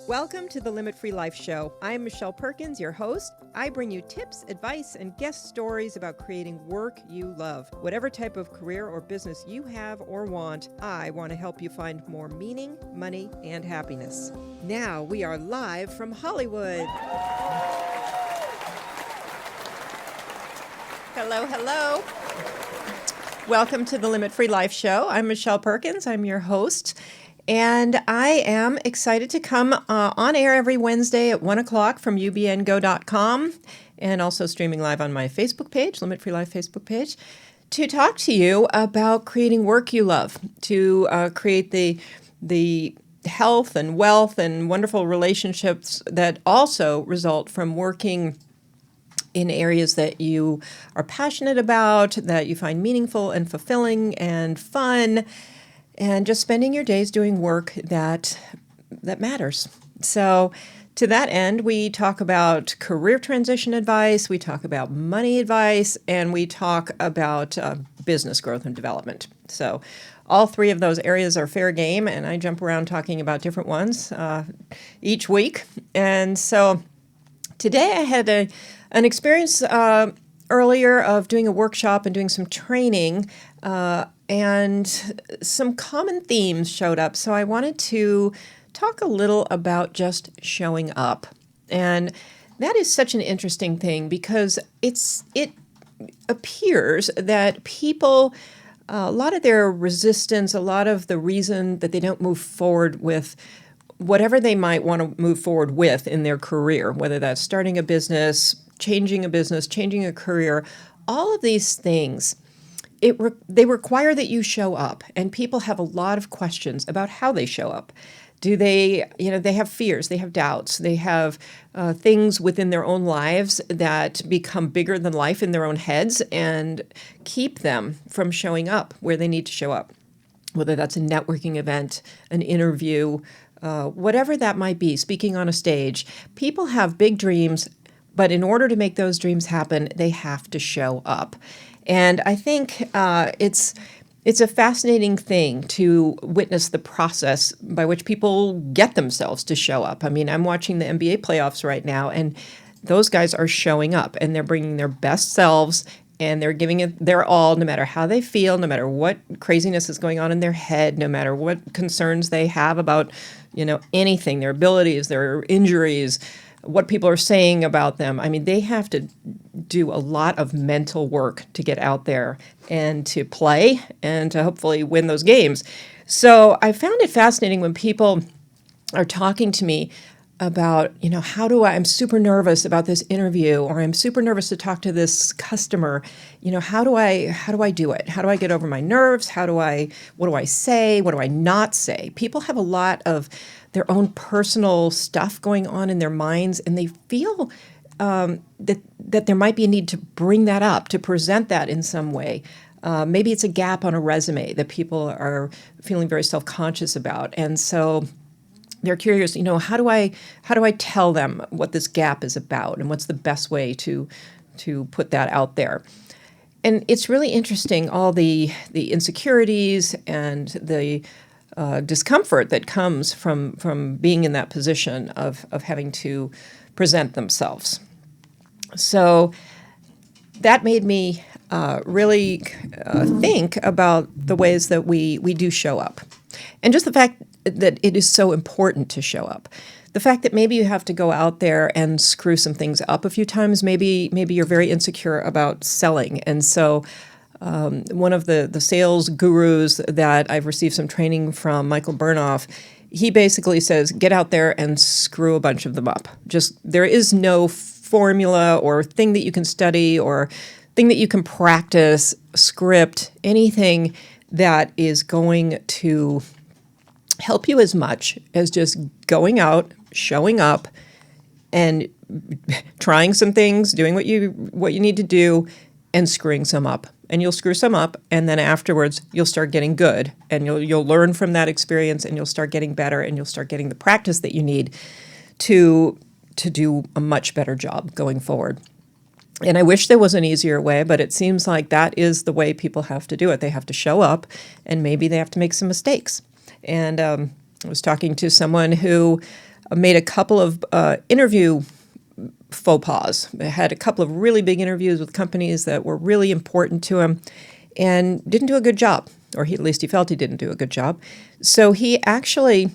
Welcome to the Limit Free Life Show. I'm Michelle Perkins, your host. I bring you tips, advice, and guest stories about creating work you love. Whatever type of career or business you have or want, I want to help you find more meaning, money, and happiness. Now we are live from Hollywood. Hello, hello. Welcome to the Limit Free Life Show. I'm Michelle Perkins. I'm your host. And I am excited to come on air every Wednesday at 1 o'clock from ubngo.com and also streaming live on my Facebook page, Limit Free Life Facebook page, to talk to you about creating work you love, to create the health and wealth and wonderful relationships that also result from working in areas that you are passionate about, that you find meaningful and fulfilling and fun, and just spending your days doing work that matters. So to that end, we talk about career transition advice, we talk about money advice, and we talk about business growth and development. So all three of those areas are fair game, and I jump around talking about different ones each week. And so today I had an experience earlier of doing a workshop and doing some training, and some common themes showed up. So I wanted to talk a little about just showing up. And that is such an interesting thing because it appears that people, a lot of their resistance, a lot of the reason that they don't move forward with whatever they might want to move forward with in their career, whether that's starting a business, changing a career, all of these things, they require that you show up, and people have a lot of questions about how they show up. Do they have fears, they have doubts, they have things within their own lives that become bigger than life in their own heads and keep them from showing up where they need to show up, whether that's a networking event, an interview, whatever that might be, speaking on a stage. People have big dreams, but in order to make those dreams happen, they have to show up. And I think it's a fascinating thing to witness the process by which people get themselves to show up. I mean, I'm watching the NBA playoffs right now, and those guys are showing up, and they're bringing their best selves, and they're giving it their all, no matter how they feel, no matter what craziness is going on in their head, no matter what concerns they have about, anything, their abilities, their injuries, what people are saying about them. I mean, they have to do a lot of mental work to get out there and to play and to hopefully win those games. So I found it fascinating when people are talking to me about, I'm super nervous about this interview, or I'm super nervous to talk to this customer. How do I do it? How do I get over my nerves? What do I say? What do I not say? People have a lot of their own personal stuff going on in their minds, and they feel that there might be a need to bring that up, to present that in some way. Maybe it's a gap on a resume that people are feeling very self-conscious about. And so they're curious, how do I tell them what this gap is about, and what's the best way to put that out there? And it's really interesting, all the insecurities and the discomfort that comes from being in that position of having to present themselves. So that made me really think about the ways that we do show up, and just the fact that it is so important to show up. The fact that maybe you have to go out there and screw some things up a few times. Maybe you're very insecure about selling, and so one of the sales gurus that I've received some training from, Michael Burnoff, he basically says, get out there and screw a bunch of them up. There is no formula or thing that you can study or thing that you can practice, script, anything that is going to help you as much as just going out, showing up, and trying some things, doing what you need to do, and screwing some up. And you'll screw some up, and then afterwards you'll start getting good, and you'll learn from that experience, and you'll start getting better, and you'll start getting the practice that you need to do a much better job going forward. And I wish there was an easier way, but it seems like that is the way people have to do it. They have to show up, and maybe they have to make some mistakes. And I was talking to someone who made a couple of interview faux pas. I had a couple of really big interviews with companies that were really important to him and didn't do a good job, or at least he felt he didn't do a good job. So he actually,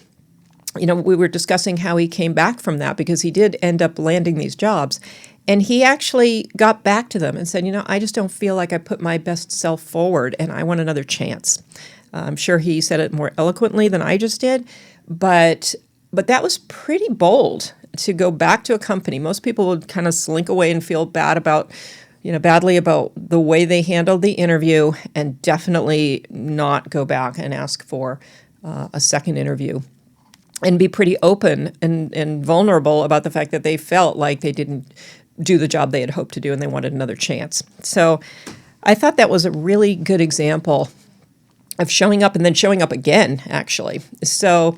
we were discussing how he came back from that because he did end up landing these jobs. And he actually got back to them and said, I just don't feel like I put my best self forward and I want another chance. I'm sure he said it more eloquently than I just did, but that was pretty bold to go back to a company. Most people would kind of slink away and feel badly about the way they handled the interview, and definitely not go back and ask for a second interview, and be pretty open and vulnerable about the fact that they felt like they didn't do the job they had hoped to do and they wanted another chance. So I thought that was a really good example of showing up and then showing up again, actually. So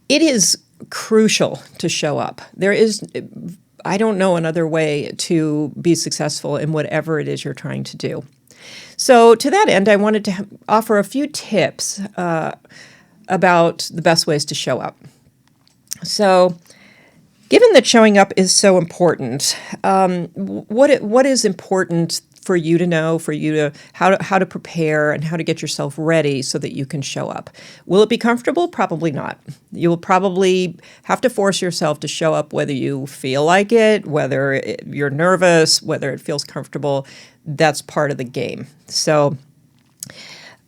it is crucial to show up. I don't know another way to be successful in whatever it is you're trying to do. So to that end, I wanted to offer a few tips about the best ways to show up. So given that showing up is so important, what is important for you to know, how to prepare and how to get yourself ready so that you can show up? Will it be comfortable? Probably not. You will probably have to force yourself to show up whether you feel like it, whether you're nervous, whether it feels comfortable. That's part of the game. So,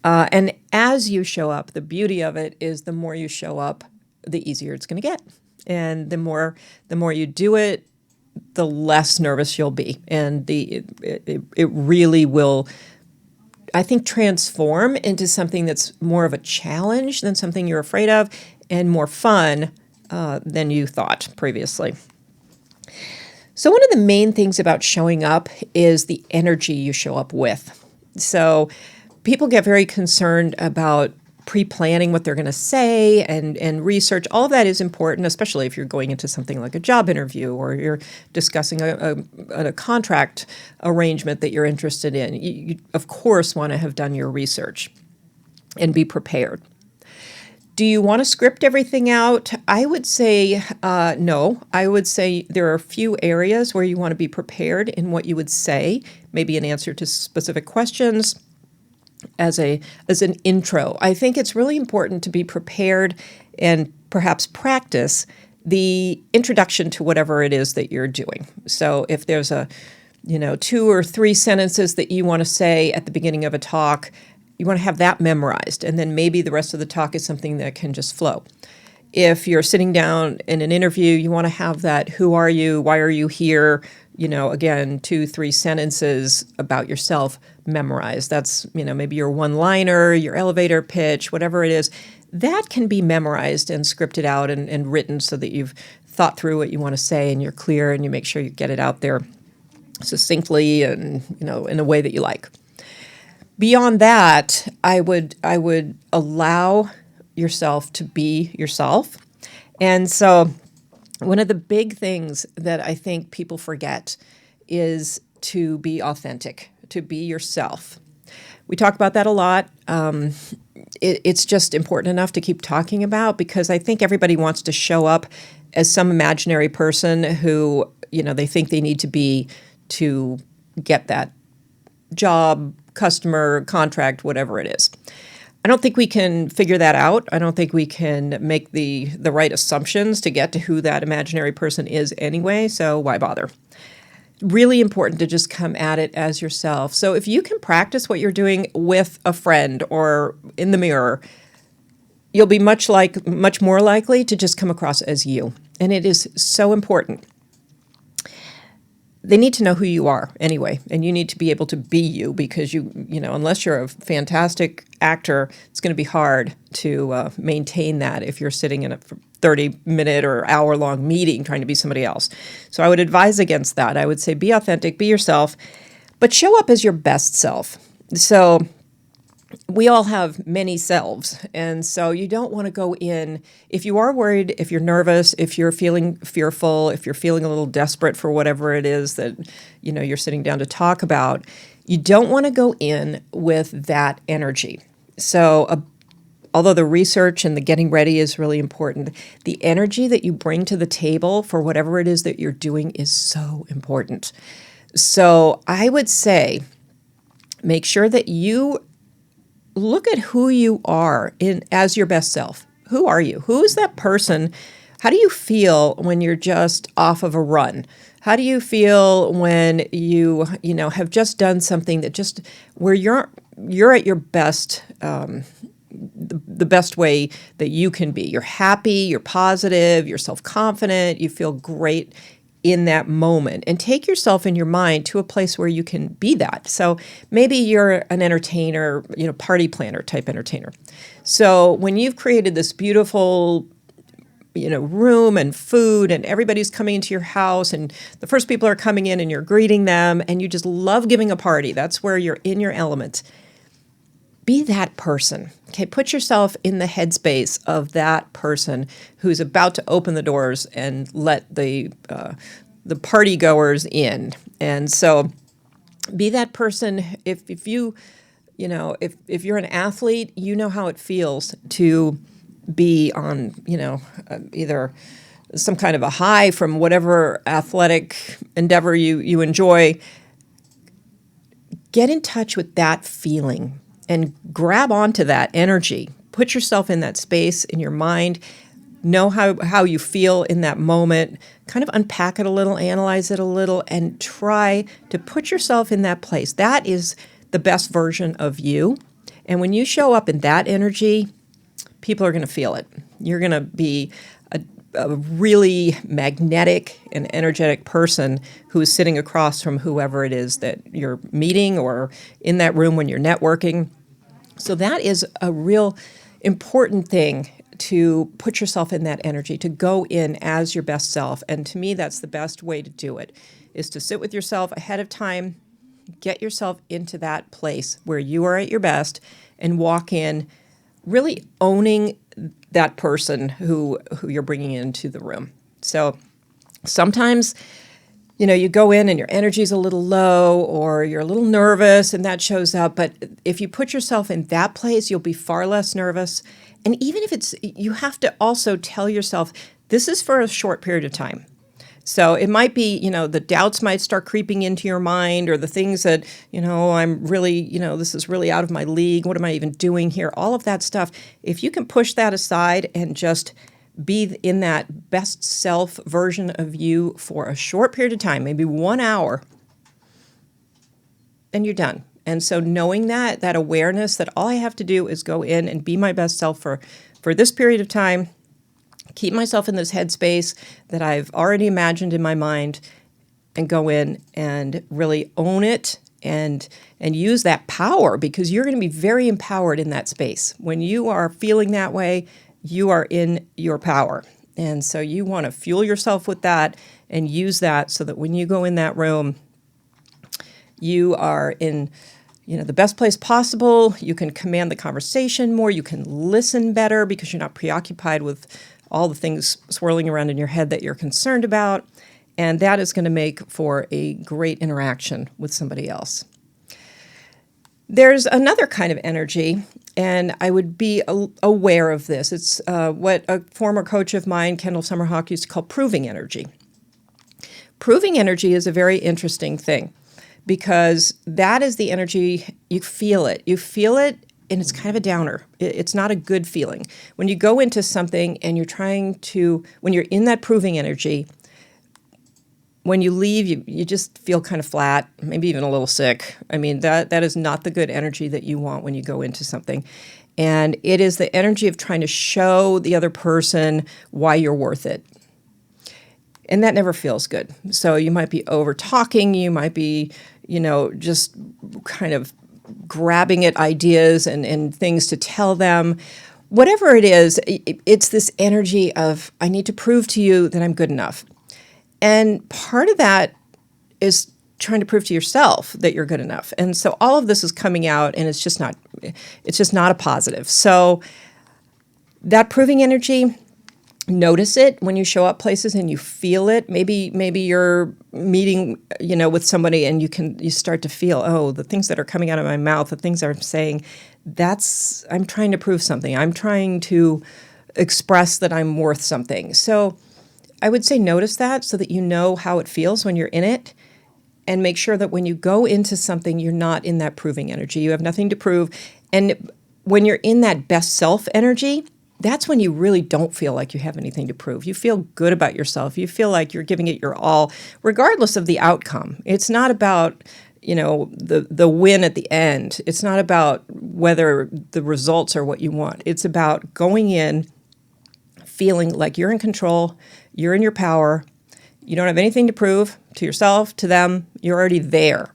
and as you show up, the beauty of it is the more you show up, the easier it's going to get. And the more you do it, the less nervous you'll be. And it really will, I think, transform into something that's more of a challenge than something you're afraid of, and more fun than you thought previously. So one of the main things about showing up is the energy you show up with. So people get very concerned about pre-planning what they're going to say and research. All of that is important, especially if you're going into something like a job interview or you're discussing a contract arrangement that you're interested in. You of course, want to have done your research and be prepared. Do you want to script everything out? I would say no. I would say there are a few areas where you want to be prepared in what you would say, maybe an answer to specific questions, as an intro. I think it's really important to be prepared and perhaps practice the introduction to whatever it is that you're doing. So if there's 2 or 3 sentences that you want to say at the beginning of a talk, you want to have that memorized, and then maybe the rest of the talk is something that can just flow. If you're sitting down in an interview, you want to have that, who are you, why are you here, again, 2, 3 sentences about yourself memorized. That's, maybe your one-liner, your elevator pitch, whatever it is. That can be memorized and scripted out and written so that you've thought through what you want to say and you're clear and you make sure you get it out there succinctly and, in a way that you like. Beyond that, I would allow yourself to be yourself. And so one of the big things that I think people forget is to be authentic, to be yourself. We talk about that a lot. It's just important enough to keep talking about because I think everybody wants to show up as some imaginary person who, they think they need to be to get that job, customer, contract, whatever it is. I don't think we can figure that out. I don't think we can make the right assumptions to get to who that imaginary person is anyway, so why bother? Really important to just come at it as yourself. So if you can practice what you're doing with a friend or in the mirror, you'll be much more likely to just come across as you. And it is so important. They need to know who you are anyway, and you need to be able to be you because unless you're a fantastic actor, it's going to be hard to maintain that if you're sitting in a 30-minute or hour-long meeting trying to be somebody else. So I would advise against that. I would say be authentic, be yourself, but show up as your best self. So we all have many selves, and so you don't want to go in, if you are worried, if you're nervous, if you're feeling fearful, if you're feeling a little desperate for whatever it is that you're sitting down to talk about, you don't want to go in with that energy. So although the research and the getting ready is really important, the energy that you bring to the table for whatever it is that you're doing is so important. So I would say make sure that you look at who you are in as your best self. Who are you? Who is that person? How do you feel when you're just off of a run? How do you feel when you know have just done something that just where you're at your best, the best way that you can be? You're happy, you're positive, you're self-confident, you feel great in that moment, and take yourself in your mind to a place where you can be that. So maybe you're an entertainer, party planner type entertainer. So when you've created this beautiful room and food, and everybody's coming into your house, and the first people are coming in and you're greeting them, and you just love giving a party. That's where you're in your element. Be that person. Okay, put yourself in the headspace of that person who's about to open the doors and let the party goers in. And so, be that person. If you, if you're an athlete, you know how it feels to be on, either some kind of a high from whatever athletic endeavor you enjoy. Get in touch with that feeling and grab onto that energy. Put yourself in that space in your mind. Know how you feel in that moment. Kind of unpack it a little, analyze it a little, and try to put yourself in that place. That is the best version of you. And when you show up in that energy, people are going to feel it. You're going to be a really magnetic and energetic person who is sitting across from whoever it is that you're meeting or in that room when you're networking. So that is a real important thing, to put yourself in that energy, to go in as your best self. And to me, that's the best way to do it, is to sit with yourself ahead of time, get yourself into that place where you are at your best, and walk in really owning that person who you're bringing into the room. So sometimes, you go in and your energy's a little low, or you're a little nervous, and that shows up. But if you put yourself in that place, you'll be far less nervous. And even if you have to also tell yourself, this is for a short period of time. So it might be, the doubts might start creeping into your mind, or the things that, I'm really, this is really out of my league. What am I even doing here? All of that stuff. If you can push that aside and just be in that best self version of you for a short period of time, maybe 1 hour, then you're done. And so knowing that awareness that all I have to do is go in and be my best self for this period of time, keep myself in this headspace that I've already imagined in my mind, and go in and really own it and use that power, because you're going to be very empowered in that space. When you are feeling that way, you are in your power. And so you want to fuel yourself with that and use that so that when you go in that room, you are in the best place possible. You can command the conversation more. You can listen better because you're not preoccupied with all the things swirling around in your head that you're concerned about. And that is going to make for a great interaction with somebody else. There's another kind of energy, and I would be aware of this. It's what a former coach of mine, Kendall Summerhawk, used to call proving energy. Proving energy is a very interesting thing, because that is the energy, you feel it. You feel it, and it's kind of a downer. It's not a good feeling. When you go into something and when you're in that proving energy, when you leave, you just feel kind of flat, maybe even a little sick. I mean, that is not the good energy that you want when you go into something. And it is the energy of trying to show the other person why you're worth it. And that never feels good. So you might be over talking, you might be, just kind of grabbing at ideas and things to tell them. Whatever it is, it's this energy of, I need to prove to you that I'm good enough. And part of that is trying to prove to yourself that you're good enough. And so all of this is coming out, and it's just not a positive. So that proving energy, notice it when you show up places and you feel it. Maybe you're meeting, with somebody and you start to feel, oh, the things that are coming out of my mouth, the things I'm saying, I'm trying to prove something. I'm trying to express that I'm worth something. So I would say notice that so that you know how it feels when you're in it, and make sure that when you go into something, you're not in that proving energy. You have nothing to prove. And when you're in that best self energy, that's when you really don't feel like you have anything to prove. You feel good about yourself. You feel like you're giving it your all, regardless of the outcome. It's not about, the win at the end. It's not about whether the results are what you want. It's about going in, feeling like you're in control, you're in your power, you don't have anything to prove to yourself, to them, you're already there.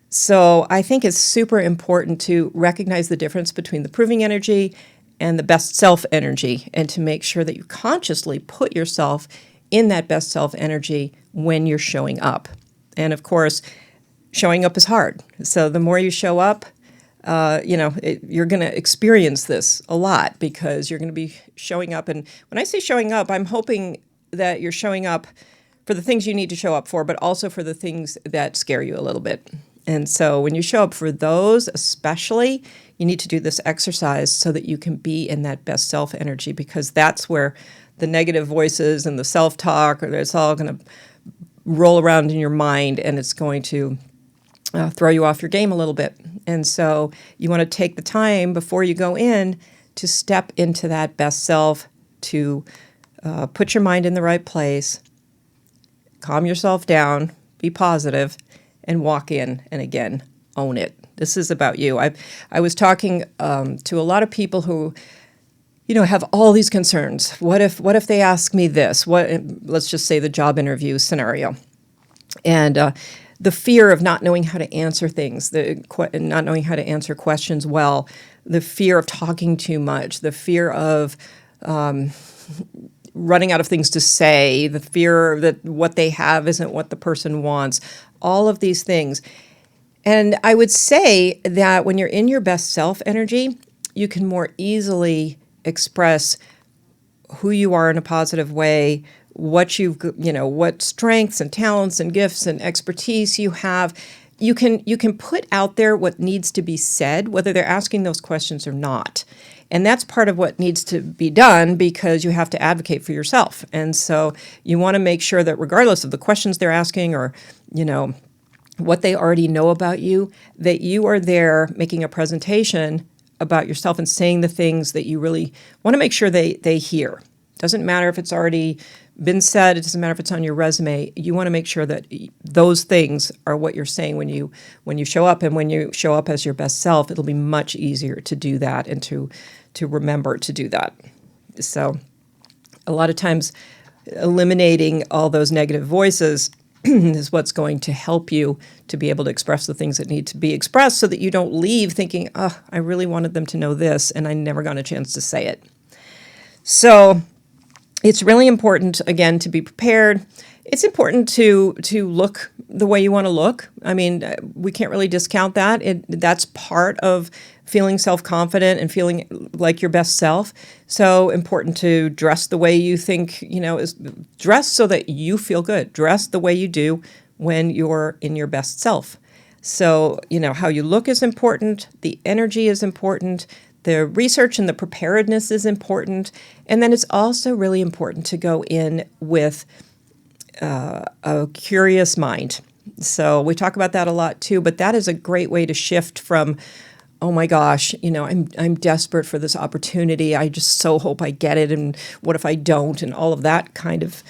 So I think it's super important to recognize the difference between the proving energy and the best self energy, and to make sure that you consciously put yourself in that best self energy when you're showing up. And of course, showing up is hard. So the more you show up, you're going to experience this a lot, because you're going to be showing up. And when I say showing up, I'm hoping that you're showing up for the things you need to show up for, but also for the things that scare you a little bit. And so when you show up for those, especially, you need to do this exercise so that you can be in that best self energy, because that's where the negative voices and the self-talk, or it's all going to roll around in your mind, and it's going to throw you off your game a little bit. And so you want to take the time before you go in to step into that best self, to put your mind in the right place, calm yourself down, be positive, and walk in, and again, own it. This is about you. I was talking to a lot of people who, have all these concerns. What if they ask me this? Let's just say the job interview scenario, and the fear of not knowing how to answer things, not knowing how to answer questions well, the fear of talking too much, the fear of running out of things to say, the fear that what they have isn't what the person wants, all of these things. And I would say that when you're in your best self energy, you can more easily express who you are in a positive way, what what strengths and talents and gifts and expertise you have. You can put out there what needs to be said, whether they're asking those questions or not. And that's part of what needs to be done, because you have to advocate for yourself. And so you want to make sure that regardless of the questions they're asking, or, what they already know about you, that you are there making a presentation about yourself and saying the things that you really want to make sure they hear. Doesn't matter if it's already been said. It doesn't matter if it's on your resume. You want to make sure that those things are what you're saying when you show up. And when you show up as your best self, it'll be much easier to do that, and to remember to do that. So a lot of times eliminating all those negative voices is what's going to help you to be able to express the things that need to be expressed, so that you don't leave thinking, oh, I really wanted them to know this and I never got a chance to say it. So it's really important, again, to be prepared. It's important to look the way you want to look. I mean, we can't really discount that. That's part of feeling self-confident and feeling like your best self. So important to dress the way you think, is dress so that you feel good. Dress the way you do when you're in your best self. So, how you look is important. The energy is important. The research and the preparedness is important. And then it's also really important to go in with a curious mind. So we talk about that a lot too, but that is a great way to shift from, oh my gosh, I'm desperate for this opportunity. I just so hope I get it. And what if I don't? And all of that kind of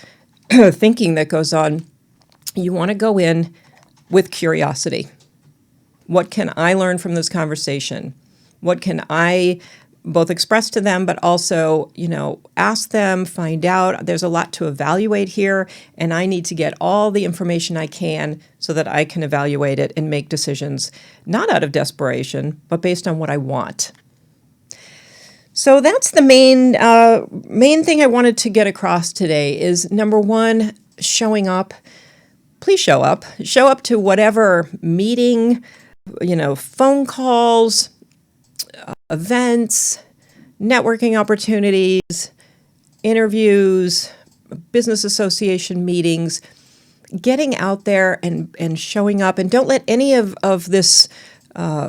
thinking that goes on. You want to go in with curiosity. What can I learn from this conversation? What can I both express to them, but also, ask them, find out. There's a lot to evaluate here, and I need to get all the information I can so that I can evaluate it and make decisions, not out of desperation, but based on what I want. So that's the main thing I wanted to get across today is, number one, showing up. Please show up. Show up to whatever meeting, phone calls, events, networking opportunities, interviews, business association meetings, getting out there and showing up. And don't let any of this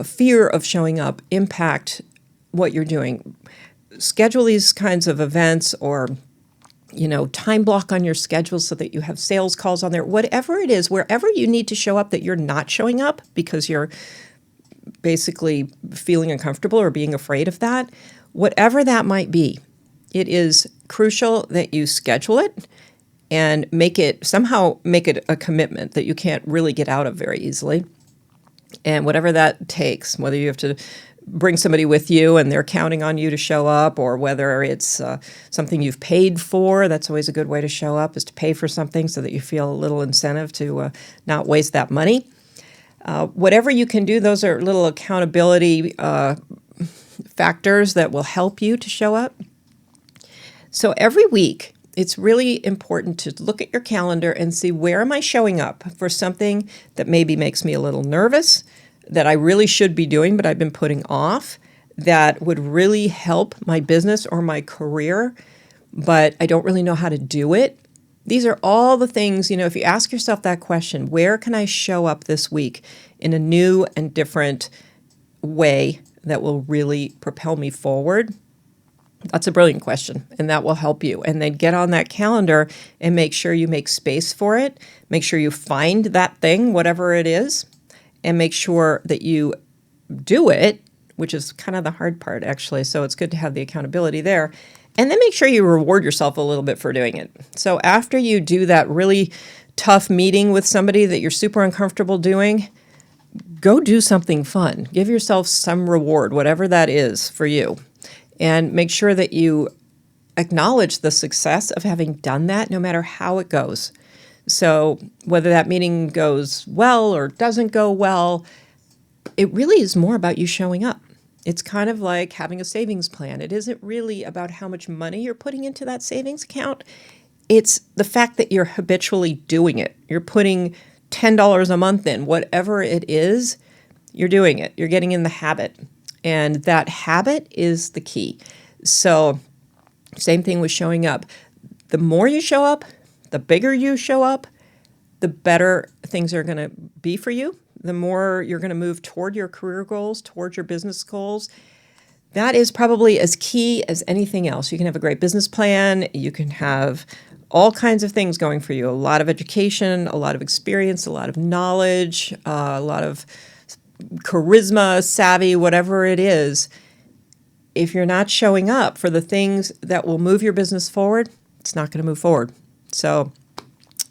fear of showing up impact what you're doing. Schedule these kinds of events, or time block on your schedule so that you have sales calls on there. Whatever it is, wherever you need to show up that you're not showing up because you're basically feeling uncomfortable or being afraid of that, whatever that might be, it is crucial that you schedule it and somehow make it a commitment that you can't really get out of very easily. And whatever that takes, whether you have to bring somebody with you and they're counting on you to show up, or whether it's something you've paid for, that's always a good way to show up, is to pay for something so that you feel a little incentive to not waste that money. Whatever you can do, those are little accountability factors that will help you to show up. So every week, it's really important to look at your calendar and see, where am I showing up for something that maybe makes me a little nervous, that I really should be doing but I've been putting off, that would really help my business or my career, but I don't really know how to do it. These are all the things, if you ask yourself that question, where can I show up this week in a new and different way that will really propel me forward? That's a brilliant question, and that will help you. And then get on that calendar and make sure you make space for it. Make sure you find that thing, whatever it is, and make sure that you do it, which is kind of the hard part, actually. So it's good to have the accountability there. And then make sure you reward yourself a little bit for doing it. So after you do that really tough meeting with somebody that you're super uncomfortable doing, go do something fun. Give yourself some reward, whatever that is for you. And make sure that you acknowledge the success of having done that, no matter how it goes. So whether that meeting goes well or doesn't go well, it really is more about you showing up. It's kind of like having a savings plan. It isn't really about how much money you're putting into that savings account. It's the fact that you're habitually doing it. You're putting $10 a month in, whatever it is, you're doing it. You're getting in the habit. And that habit is the key. So same thing with showing up. The more you show up, the bigger you show up, the better things are going to be for you. The more you're going to move toward your career goals, toward your business goals. That is probably as key as anything else. You can have a great business plan. You can have all kinds of things going for you. A lot of education, a lot of experience, a lot of knowledge, a lot of charisma, savvy, whatever it is. If you're not showing up for the things that will move your business forward, it's not going to move forward. So,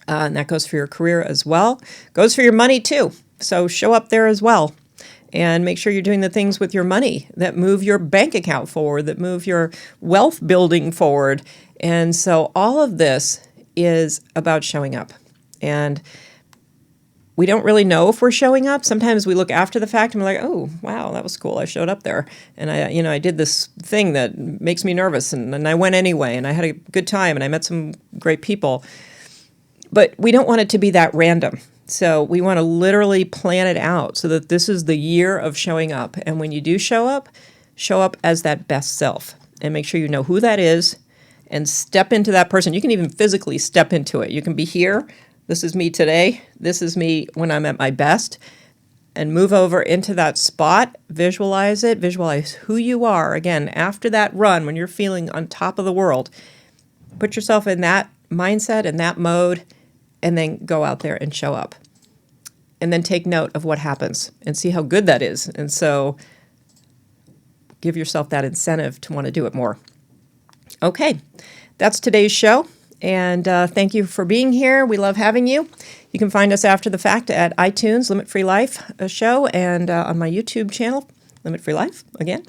and that goes for your career as well. Goes for your money too. So show up there as well. And make sure you're doing the things with your money that move your bank account forward, that move your wealth building forward. And so all of this is about showing up. And we don't really know if we're showing up. Sometimes we look after the fact and we're like, oh, wow, that was cool. I showed up there. And I did this thing that makes me nervous. And I went anyway. And I had a good time. And I met some great people. But we don't want it to be that random. So we want to literally plan it out so that this is the year of showing up. And when you do show up as that best self. And make sure you know who that is and step into that person. You can even physically step into it. You can be here. This is me today. This is me when I'm at my best. And move over into that spot. Visualize it. Visualize who you are. Again, after that run, when you're feeling on top of the world, put yourself in that mindset and that mode, and then go out there and show up. And then take note of what happens and see how good that is. And so give yourself that incentive to want to do it more. Okay, that's today's show. And thank you for being here. We love having you. You can find us after the fact at iTunes, Limit Free Life show, and on my YouTube channel, Limit Free Life, again,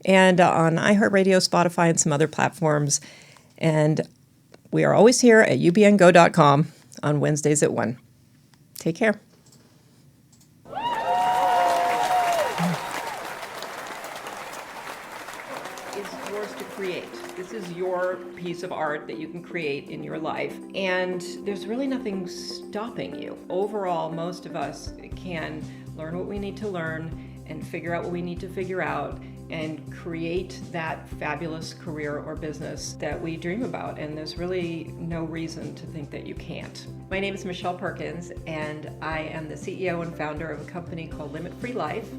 and on iHeartRadio, Spotify, and some other platforms. And we are always here at ubngo.com on Wednesdays at 1. Take care. It's yours to create. This is your piece of art that you can create in your life. And there's really nothing stopping you. Overall, most of us can learn what we need to learn and figure out what we need to figure out and create that fabulous career or business that we dream about. And there's really no reason to think that you can't. My name is Michelle Perkins, and I am the CEO and founder of a company called Limit Free Life.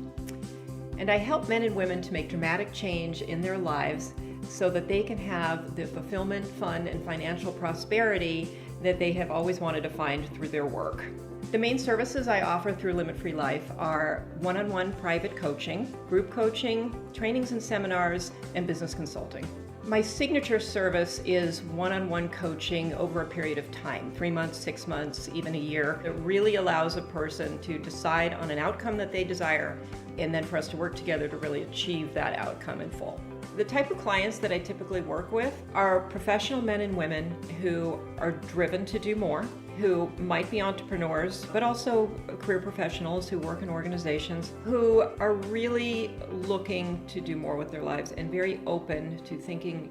And I help men and women to make dramatic change in their lives so that they can have the fulfillment, fun, and financial prosperity that they have always wanted to find through their work. The main services I offer through Limit Free Life are one-on-one private coaching, group coaching, trainings and seminars, and business consulting. My signature service is one-on-one coaching over a period of time, 3 months, 6 months, even a year. It really allows a person to decide on an outcome that they desire, and then for us to work together to really achieve that outcome in full. The type of clients that I typically work with are professional men and women who are driven to do more, who might be entrepreneurs, but also career professionals who work in organizations, who are really looking to do more with their lives and very open to thinking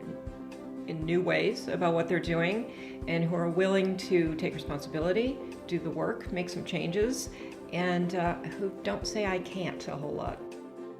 in new ways about what they're doing, and who are willing to take responsibility, do the work, make some changes, and who don't say I can't a whole lot.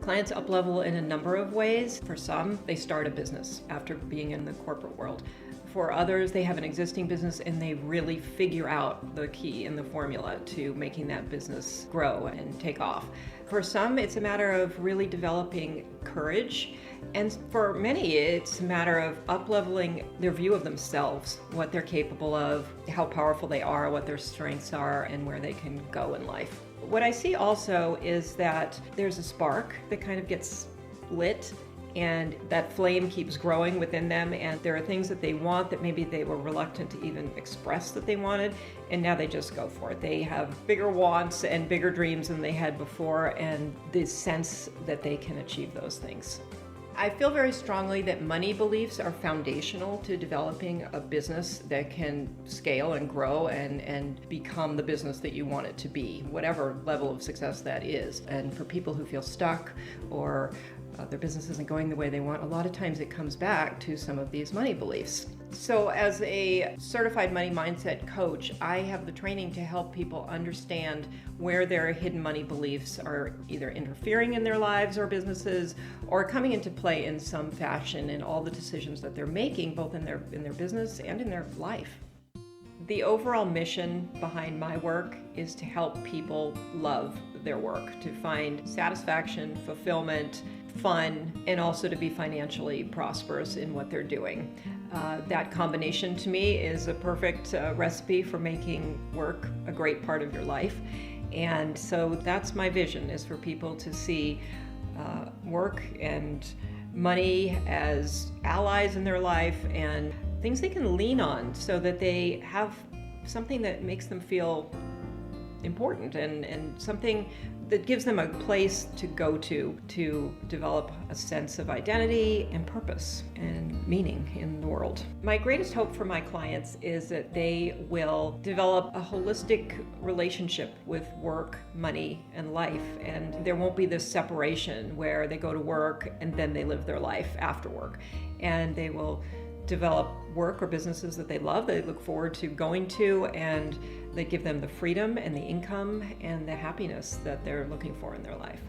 Clients up-level in a number of ways. For some, they start a business after being in the corporate world. For others, they have an existing business and they really figure out the key and the formula to making that business grow and take off. For some, it's a matter of really developing courage. And for many, it's a matter of up-leveling their view of themselves, what they're capable of, how powerful they are, what their strengths are, and where they can go in life. What I see also is that there's a spark that kind of gets lit, and that flame keeps growing within them, and there are things that they want that maybe they were reluctant to even express that they wanted, and now they just go for it. They have bigger wants and bigger dreams than they had before, and the sense that they can achieve those things. I feel very strongly that money beliefs are foundational to developing a business that can scale and grow and become the business that you want it to be, whatever level of success that is. And for people who feel stuck or their business isn't going the way they want, a lot of times it comes back to some of these money beliefs. So as a certified money mindset coach, I have the training to help people understand where their hidden money beliefs are either interfering in their lives or businesses, or coming into play in some fashion in all the decisions that they're making, both in their business and in their life. The overall mission behind my work is to help people love their work, to find satisfaction, fulfillment, fun, and also to be financially prosperous in what they're doing. That combination to me is a perfect recipe for making work a great part of your life. And so that's my vision, is for people to see work and money as allies in their life and things they can lean on so that they have something that makes them feel important and something that gives them a place to go to develop a sense of identity and purpose and meaning in the world. My greatest hope for my clients is that they will develop a holistic relationship with work, money, and life, and there won't be this separation where they go to work and then they live their life after work, and they will develop work or businesses that they love, that they look forward to going to, and that give them the freedom and the income and the happiness that they're looking for in their life.